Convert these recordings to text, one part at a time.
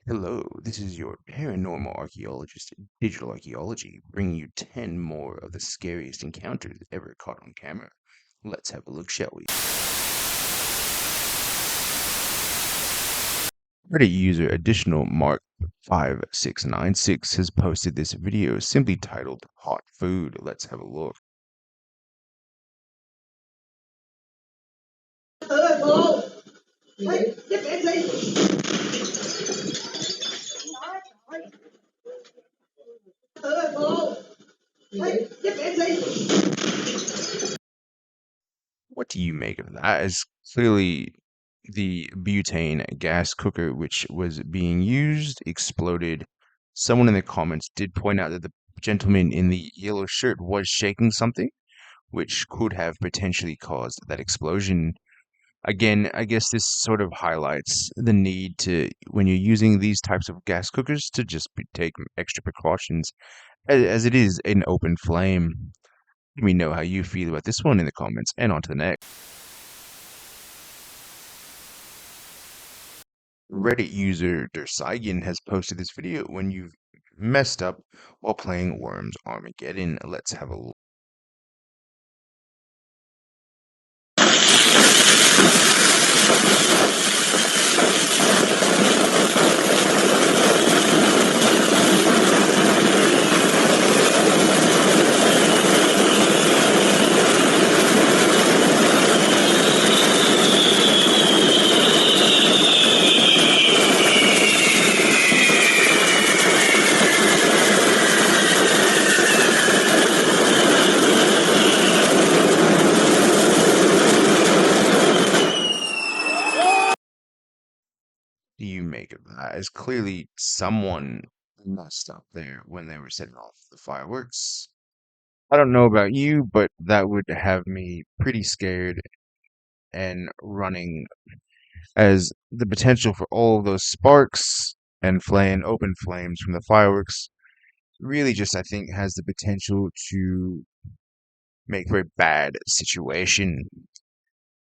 Hello, this is your paranormal archaeologist, Digital Archaeology, bringing you 10 more of the scariest encounters ever caught on camera. Let's have a look, shall we? Reddit user additional Mark 5696 has posted this video simply titled Hot Food. Let's have a look. What do you make of that? As clearly the butane gas cooker which was being used exploded. Someone in the comments did point out that the gentleman in the yellow shirt was shaking something, which could have potentially caused that explosion. Again, I guess this sort of highlights the need to, when you're using these types of gas cookers, to just take extra precautions, as it is an open flame. Let me know how you feel about this one in the comments, and on to the next. Reddit user Dersigan has posted this video when you've messed up while playing Worms Armageddon. Let's have a look. Do you make of that? As clearly someone messed up there when they were setting off the fireworks. I don't know about you, but that would have me pretty scared and running, as the potential for all of those sparks and flame, open flames from the fireworks really just, I think, has the potential to make for a bad situation.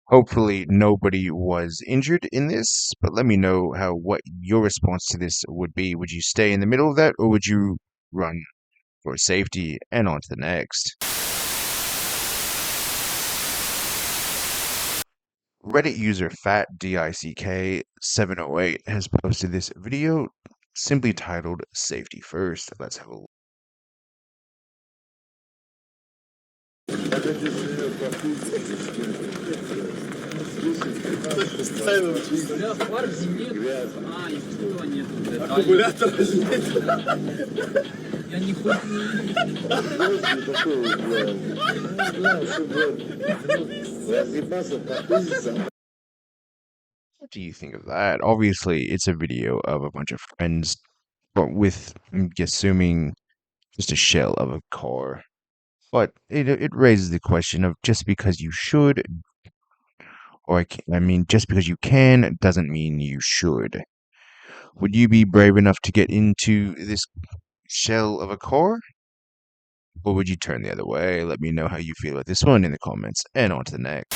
Hopefully nobody was injured in this, but let me know what your response to this would be. Would you stay in the middle of that, or would you run for safety? And on to the next. Reddit user FatDick708 has posted this video simply titled Safety First. Let's have a look. Фар же нет. И всего нет. Аккумулятора же нет. Я не хоть What do you think of that? Obviously, it's a video of a bunch of friends, but with, I'm assuming, just a shell of a car. But it raises the question of just because you should, or I mean, just because you can doesn't mean you should. Would you be brave enough to get into this shell of a car? Or would you turn the other way? Let me know how you feel about this one in the comments, and on to the next.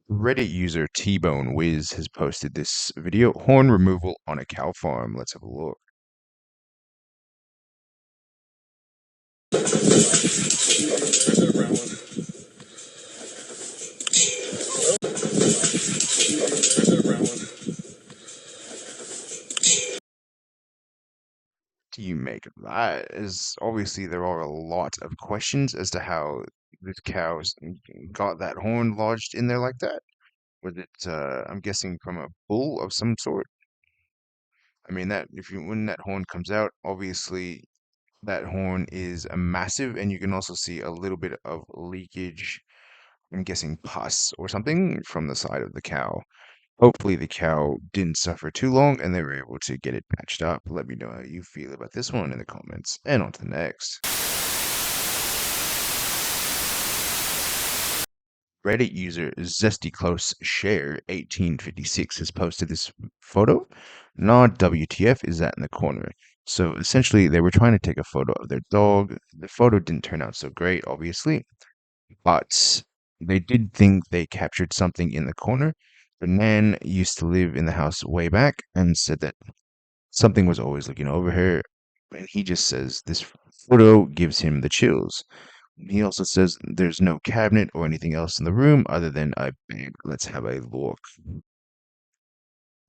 Reddit user T-Bone Wiz has posted this video, horn removal on a cow farm. Let's have a look. Do you make of that? As obviously there are a lot of questions as to how this cow got that horn lodged in there like that. Was it, I'm guessing, from a bull of some sort? I mean, that if you when that horn comes out, obviously that horn is a massive, and you can also see a little bit of leakage. I'm guessing pus or something from the side of the cow. Hopefully the cow didn't suffer too long and they were able to get it patched up. Let me know how you feel about this one in the comments. And on to the next. Reddit user Zesty Close Share 1856 has posted this photo. Not WTF is that in the corner. So essentially they were trying to take a photo of their dog. The photo didn't turn out so great, obviously, but they did think they captured something in the corner. Nan used to live in the house way back and said that something was always looking over her. And he just says this photo gives him the chills. He also says there's no cabinet or anything else in the room other than a bed. Let's have a look.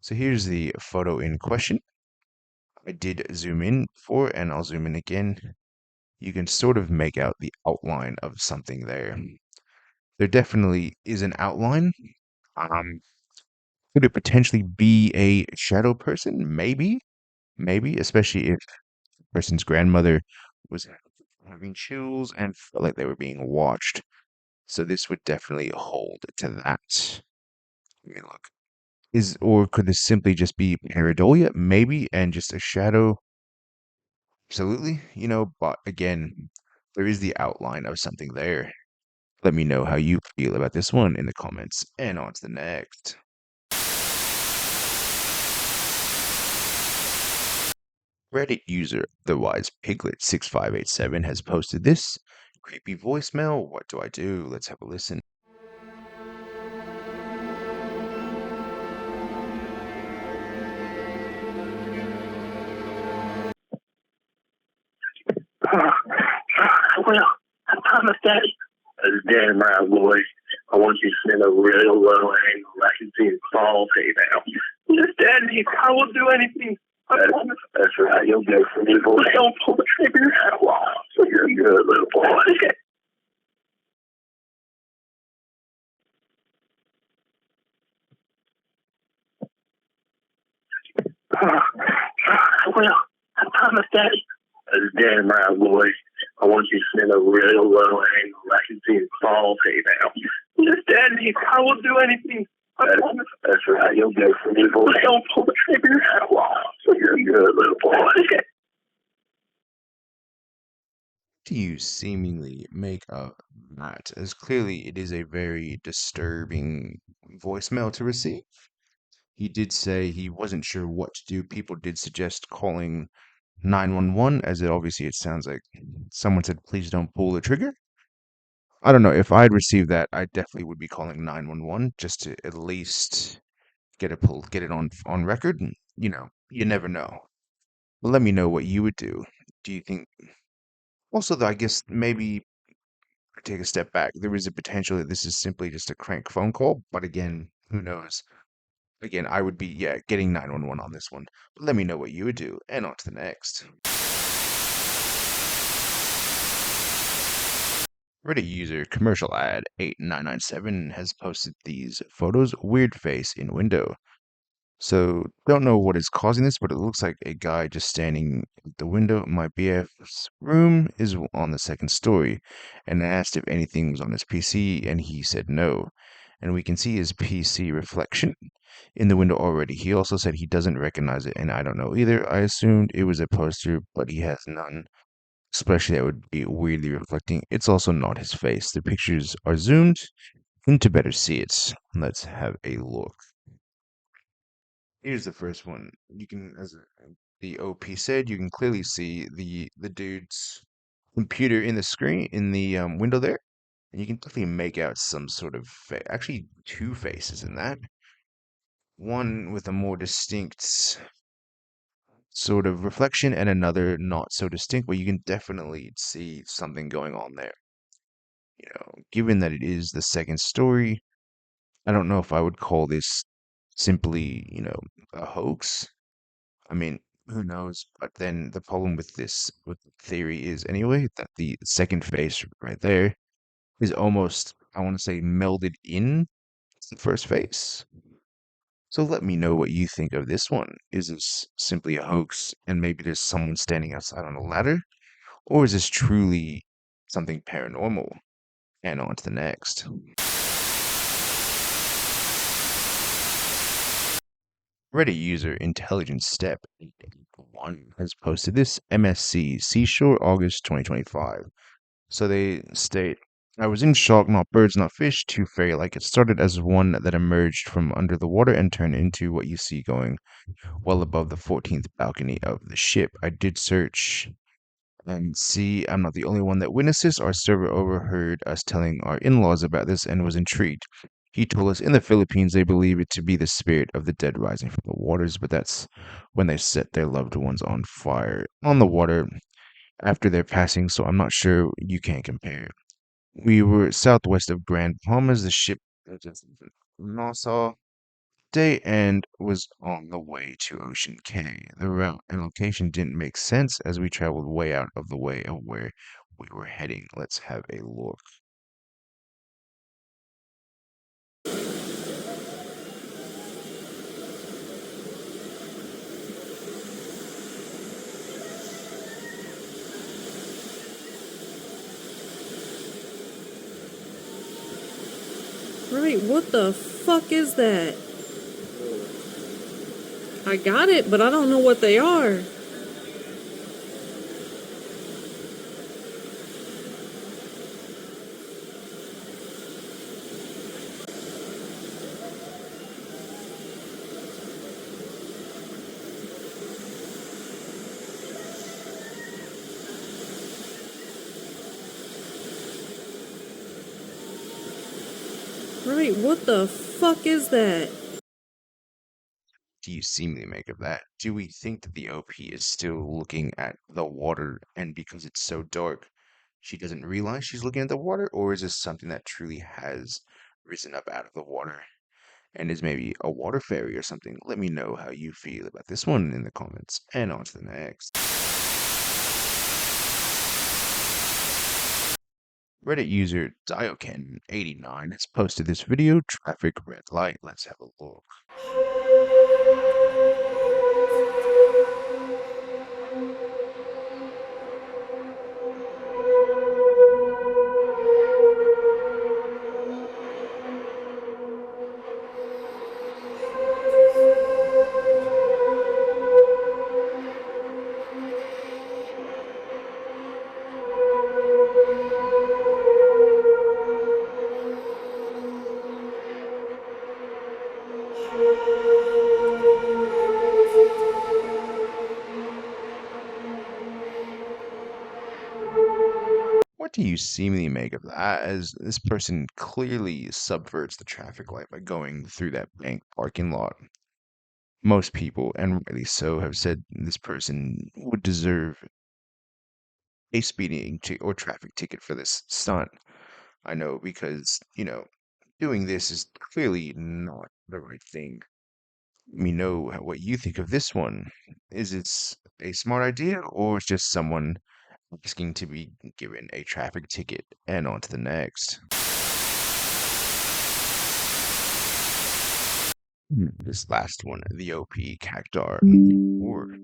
So here's the photo in question. I did zoom in before and I'll zoom in again. You can sort of make out the outline of something there. There definitely is an outline. Um, could it potentially be a shadow person? Maybe, especially if the person's grandmother was having chills and felt like they were being watched. So this would definitely hold to that. Let me look. Or could this simply just be pareidolia? Maybe, and just a shadow. Absolutely, but again, there is the outline of something there. Let me know how you feel about this one in the comments, and on to the next. Reddit user The Wise Piglet 6587 has posted this creepy voicemail. What do I do? Let's have a listen. Well, I promised Daddy. Daddy, my boy, I want you to send a real low angle. I can see his balls hang out. Yes, Daddy, I will do anything. That's right. You'll go for me, boy. Don't pull the trigger. You're a good little boy. Well, I promised Daddy. Daddy, my boy, I want you to send a real low angle. I can see his balls hang out. Yes, Daddy, I will do anything. That's right. You'll go for me, boy. Don't pull the trigger. You're a good little boy. Do you seemingly make of that? As clearly it is a very disturbing voicemail to receive. He did say he wasn't sure what to do. People did suggest calling 911, as it sounds like someone said, please don't pull the trigger. I don't know. If I'd received that, I definitely would be calling 911 just to at least get it on record. And, you never know. But let me know what you would do. Do you think also though, I guess maybe take a step back. There is a potential that this is simply just a crank phone call, but again, who knows? Again, I would be, getting 911 on this one. But let me know what you would do, and on to the next. Reddit user commercial ad 8997 has posted these photos. Weird face in window. So, don't know what is causing this, but it looks like a guy just standing at the window. My BF's room is on the second story, and I asked if anything was on his PC, and he said no. And we can see his PC reflection in the window already. He also said he doesn't recognize it, and I don't know either. I assumed it was a poster, but he has none. Especially that would be weirdly reflecting. It's also not his face. The pictures are zoomed in to better see it. Let's have a look. Here's the first one. You can, the OP said, you can clearly see the dude's computer in the screen in the window there, and you can definitely make out some sort of actually two faces in that. One with a more distinct sort of reflection, and another not so distinct, but you can definitely see something going on there. Given that it is the second story, I don't know if I would call this simply, a hoax. I mean, who knows? But then the problem with with the theory is anyway, that the second face right there is almost, I want to say, melded in to the first face. So let me know what you think of this one. Is this simply a hoax and maybe there's someone standing outside on a ladder? Or is this truly something paranormal? And on to the next. Reddit user Intelligent Step 881 has posted this MSC Seashore August 2025. So they state, I was in shock, not birds, not fish, too fairy like. It started as one that emerged from under the water and turned into what you see going well above the 14th balcony of the ship. I did search and see I'm not the only one that witnessed this. Our server overheard us telling our in laws about this and was intrigued. He told us in the Philippines they believe it to be the spirit of the dead rising from the waters, but that's when they set their loved ones on fire on the water after their passing, so I'm not sure you can't compare. We were southwest of Grand Bahamas. The ship just Nassau Day and was on the way to Ocean Cay. The route and location didn't make sense as we traveled way out of the way of where we were heading. Let's have a look. Right, what the fuck is that? I got it, but I don't know what they are. Right, what the fuck is that? Do you seemingly make of that? Do we think that the OP is still looking at the water and because it's so dark, she doesn't realize she's looking at the water? Or is this something that truly has risen up out of the water and is maybe a water fairy or something? Let me know how you feel about this one in the comments. And on to the next. Reddit user Dioken89 has posted this video, traffic red light. Let's have a look. What do you seemingly make of that, as this person clearly subverts the traffic light by going through that bank parking lot? Most people, and rightly so, have said this person would deserve a or traffic ticket for this stunt. I know because, doing this is clearly not the right thing. Let me know what you think of this one. Is it a smart idea, or is just someone asking to be given a traffic ticket? And on to the next. This last one, the OP Cactar, or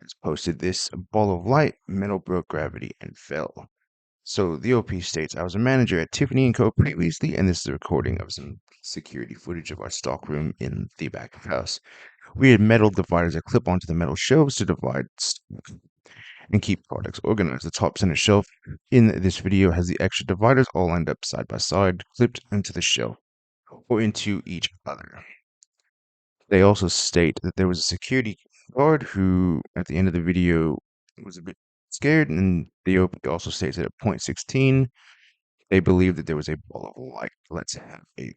has posted this ball of light, metal broke gravity and fell. So the OP states, I was a manager at Tiffany & Co. previously, and this is a recording of some security footage of our stockroom in the back of house. We had metal dividers that clip onto the metal shelves to divide stock and keep products organized. The top center shelf in this video has the extra dividers all lined up side by side, clipped into the shelf or into each other. They also state that there was a security guard who, at the end of the video, was a bit scared, and the OP also states that at point 16, they believe that there was a ball of light. Let's have a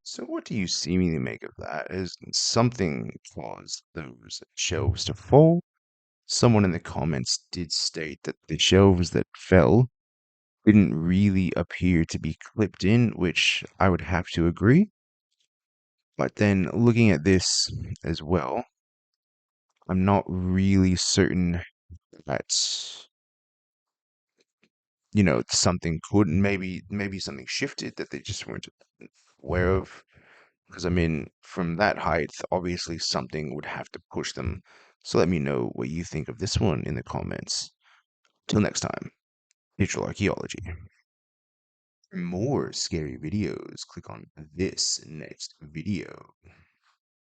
So what do you seemingly make of that? Is something caused those shelves to fall? Someone in the comments did state that the shelves that fell didn't really appear to be clipped in, which I would have to agree. But then looking at this as well, I'm not really certain that, something couldn't maybe something shifted that they just weren't aware of. Because I mean, from that height, obviously something would have to push them So let me know what you think of this one in the comments. Till next time, digital archaeology. For more scary videos, click on this next video.